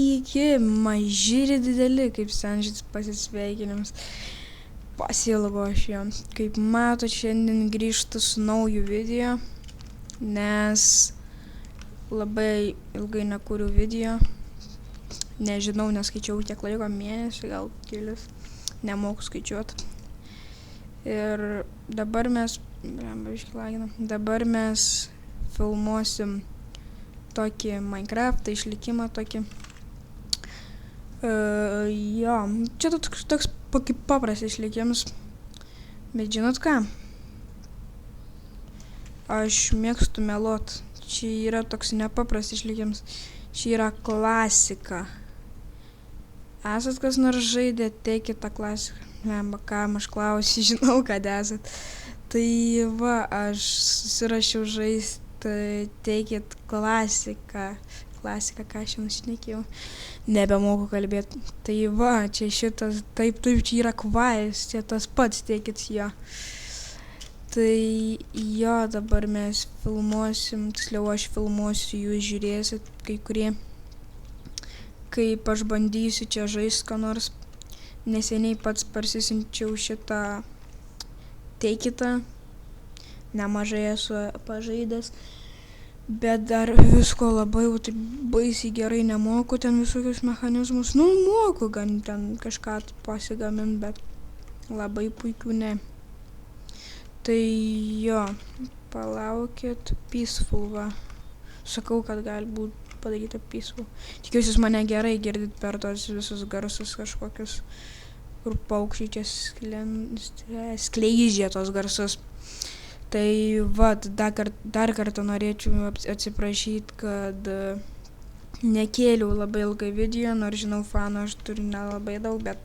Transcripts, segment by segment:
Sveiki, maži ir dideli, kaip senžys pasisveikinimas. Pasiilgo aš jo. Kaip matot, šiandien grįžtu su nauju video, nes labai ilgai nekuriu video. Nežinau, neskaičiau tiek laiko, mėnesį, gal kelius, nemoku skaičiuoti. Ir dabar mes filmuosim tokį Minecraftą, išlikimą tokį. Jo, čia toks kaip paprastas išlikimas. Bet žinot ką? Aš mėgstu meluot. Čia yra toks nepaprastas išlikimas. Čia yra klasika. Esat kas nors žaidė, teikit tą klasiką. Kam aš klausiu, žinau, kad esat. Tai va, aš susirašiau žaisti, teikit klasiką. Klasika, ką aš jums šnekėjau. Nebemoku kalbėti. Tai va, čia šitas, taip, čia yra kvajas, čia tas pats, teikit jo. Tai jo, dabar mes filmuosim, tiksliau aš filmuosiu, jūs žiūrėsit, kai kurie. Kaip aš bandysiu čia žaisti, ką nors. Neseniai pats parsisinčiau šitą teikitą. Nemažai esu pažaidęs. Bet dar visko labai jau taip baisiai gerai nemoku, ten visokius mechanizmus. Nu, moku gan ten kažką pasigamint, bet labai puikių ne. Tai jo, palaukit, peaceful va. Sakau, kad gali būti padaryta peaceful. Tikiuosi, jūs mane gerai girdit per tos visus garsus kažkokius, kur paukščiai čia skleidžia tos garsus. Tai va, dar kartą norėčiau atsiprašyti, kad nekėliau labai ilgai video, nors žinau, fanų aš turiu nelabai daug, bet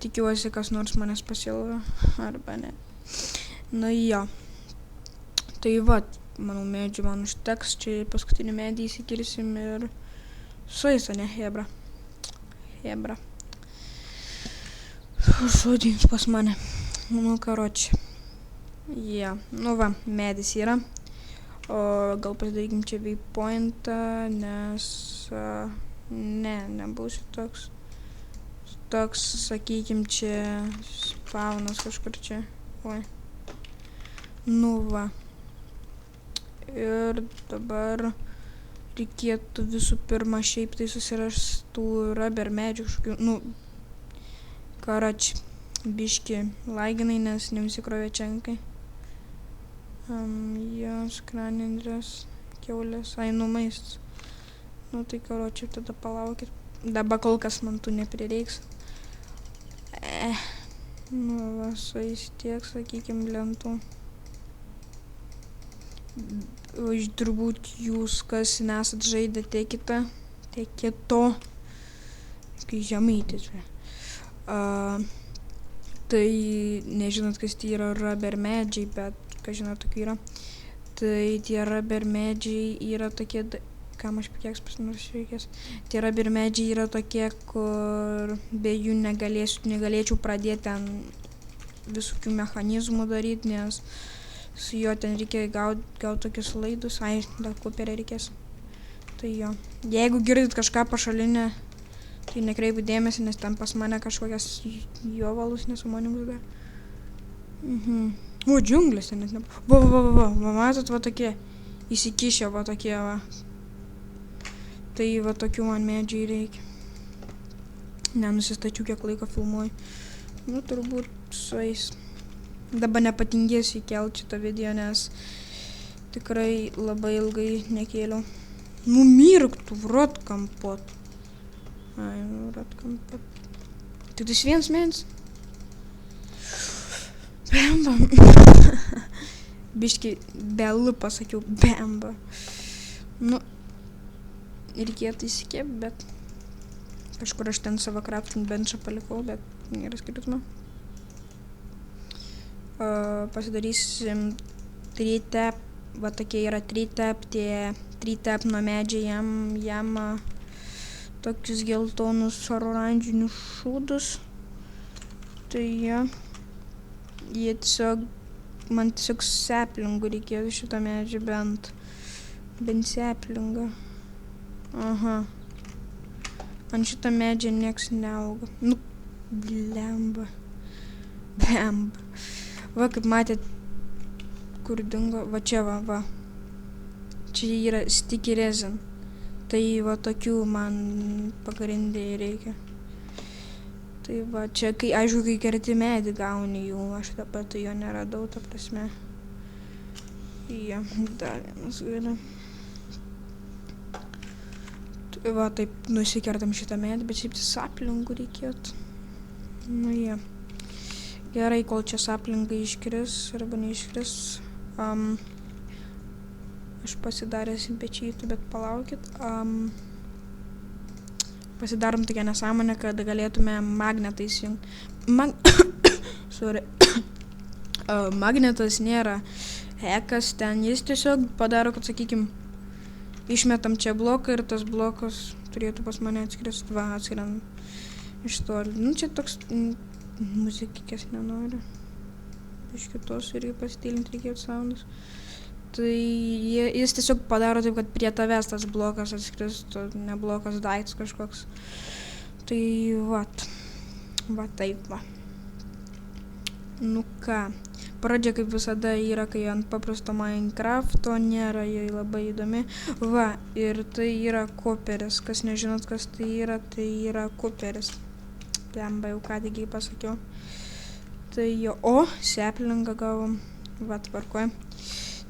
tikiuosi, kas nors manęs pasiilgo, arba ne. Nu jo. Tai va, manau, medžių man užteks, čia paskutinį medį įsikirsim ir suėsa, ne, hebra. Žodins pas mane. Nu, karoči. Ja, nu va, medis yra. O gal pasidarykim čia waypointą, nes nebūsiu toks. Toks, sakykim, čia spawnas kažkur čia. Oi. Nu va. Ir dabar reikėtų visų pirma šiaip tai susirastų rubber medžių kažkokių, nu, karoči, biški laginai, nes neusikrovė čenkai. Jos skranindrės, kiaulės, nu maistas. Nu tai karoči, tada palaukit. Dabar kol kas man tų neprireiks. Nu va, sueis tiek, sakykim, lentų. Turbūt jūs, kas nesat žaidę teikito, kai žemaitis. Tai nežinot, kas tai yra rubber medžiai, bet ką žinot, tokių yra. Tai tie rubber medžiai yra tokie, kam aš kiek pasinors reikės. Tie rubber medžiai yra tokie, kur be jų negalėčiau pradėti ten visokių mechanizmų daryti, nes su juo ten reikia gauti tokius laidus. Dar kuperį reikės. Tai jo. Jeigu girdit kažką pašalinę, tai nekreipiu dėmesį, nes ten pas mane kažkokias jovalus nesumonimus dar. O, džiunglės ten net nebuvo. Va, matot, va tokie įsikišę, va tokie va. Tai va tokių man medžiai reikia. Nenusistačiu, kiek laiko filmuoju. Nu, turbūt sueis. Dabar nepatingėsiu įkelti šitą video, nes tikrai labai ilgai nekėliau. Nu, mirktų, vrotkampot. Vrotkampot. Tik tai vienas mėnesis. Bemba. Biški belu pasakiau, bemba. Nu, reikėtų įsikėp, bet kažkur aš ten savo crafting benchą palikau, bet nėra skirtumo. Pasidarysim 3-tap, va tokie yra 3-tap, tie 3-tap nuo medžiai jam tokius geltonus ar oranžinius šūdus. Tai jie tiesiog, man tiesiog seplingų reikėjo šitą medžią bent seplingą. Aha. ant šito medžio nieks neauga. Nu, blemba. Va, kaip matėt, kur dingo, va čia va. Čia yra sticky resin. Tai va tokių man pagrindai reikia. Tai va, čia kai, aišku, kai kerti medį gauni jų, aš dabar tai jo neradau, ta prasme. Ja, dar vienas gali. Tai va, taip nusikertam šitą medį, bet šiaip tai saplingų reikėtų. Nu, ja. Gerai, kol čia saplingai iškris arba neiškris. Aš pasidaręs pečiaitų, bet palaukit. Pasidarom tokią nesąmonę, kad galėtume magnetą įsijungti. Sorry. Magnetas nėra hekas ten, jis tiesiog padaro, kad, sakykim, išmetam čia bloką ir tas blokas turėtų pas mane atskrist, va, atskrend iš toli. Nu, čia toks muzikikės nenori. Iš kitos irgi pasitylinti reikėtų soundus. Tai jis tiesiog padaro taip, kad prie tavęs tas blokas atskristų, ne blokas daiktas kažkoks. Tai vat. Va taip va. Nu ką. Pradžia kaip visada yra, kai ant paprasto Minecrafto nėra jai labai įdomi. Va, ir tai yra koperis. Kas nežinot, kas tai yra koperis. Lemba, jau ką tikiai pasakiau. Tai jo, seplingą gavom. Va, tvarkoj.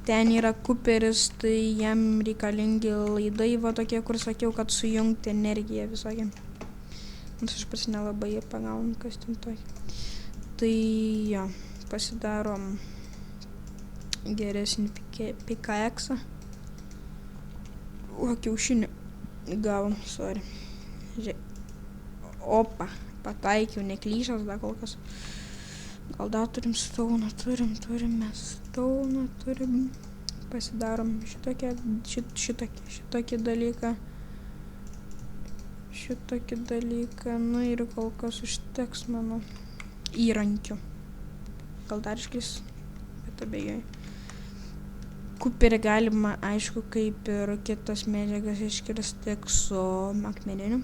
Ten yra kuperis, tai jam reikalingi laidai, va tokie, kur sakiau, kad sujungti energiją visokią. Nors aš pats nelabai pagaunu, kas ten tokia. Tai jo, pasidarom geresnį pickaxą. O, kiaušinį gavom, sorry. Opa, pataikiau, neklyšęs dar kol kas. Gal dar turim stauną, turim stauną. Pasidarom šitokį dalyką. Nu ir kol kas užteks, manau, įrankių. Gal dar iškris, bet abejoju. Kuperį galima, aišku, kaip ir kitas medžiagas iškris tik su akmeniniu.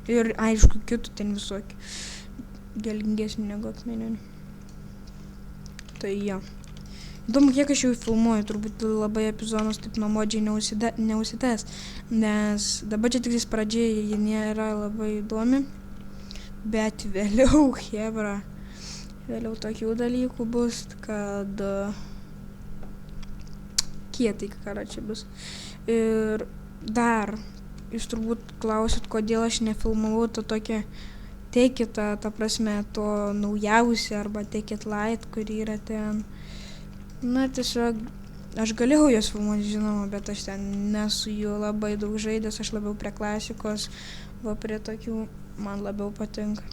Ir, aišku, kitų ten visokių. Galingesnių negu akmeninių. Tai jo. Įdomu, kiek aš jau filmuoju, turbūt labai epizodas taip nuomodžiai neusitęs, nes dabar čia tik pradžiai ji nėra labai įdomi, bet vėliau, hebra, vėliau tokių dalykų bus, kad kietai karočiai bus. Ir dar, jūs turbūt klausit, kodėl aš nefilmavau to tokią Take It, ta prasme, to naujausia, arba Take It Light, kuri yra ten. Na, tiesiog, aš galėjau jos filmuoti, žinoma, bet aš ten nesu jų labai daug žaidęs, aš labiau prie klasikos, va prie tokių man labiau patinka.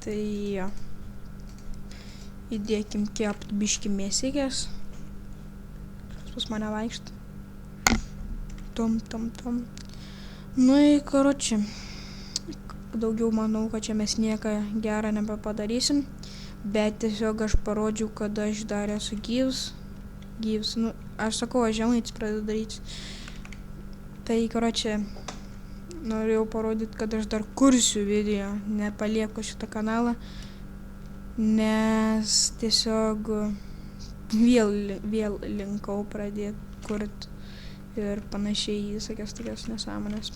Tai jo. Įdėkim kept biškį mėsikės. Pas mane vaikšt. Tom. Nu, karoči. Daugiau manau, kad čia mes nieką gerą nebepadarysim, bet tiesiog aš parodžiau, kad aš dar esu gyvs, nu, aš sakau, aš žemaitis pradedu daryti. Tai, karoči, norėjau parodyti, kad aš dar kursiu video, nepalieku šitą kanalą, nes tiesiog vėl linkau pradėti kurti ir panašiai visokias tokias nesąmonės.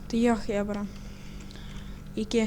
Tai jo, hebra. Iki.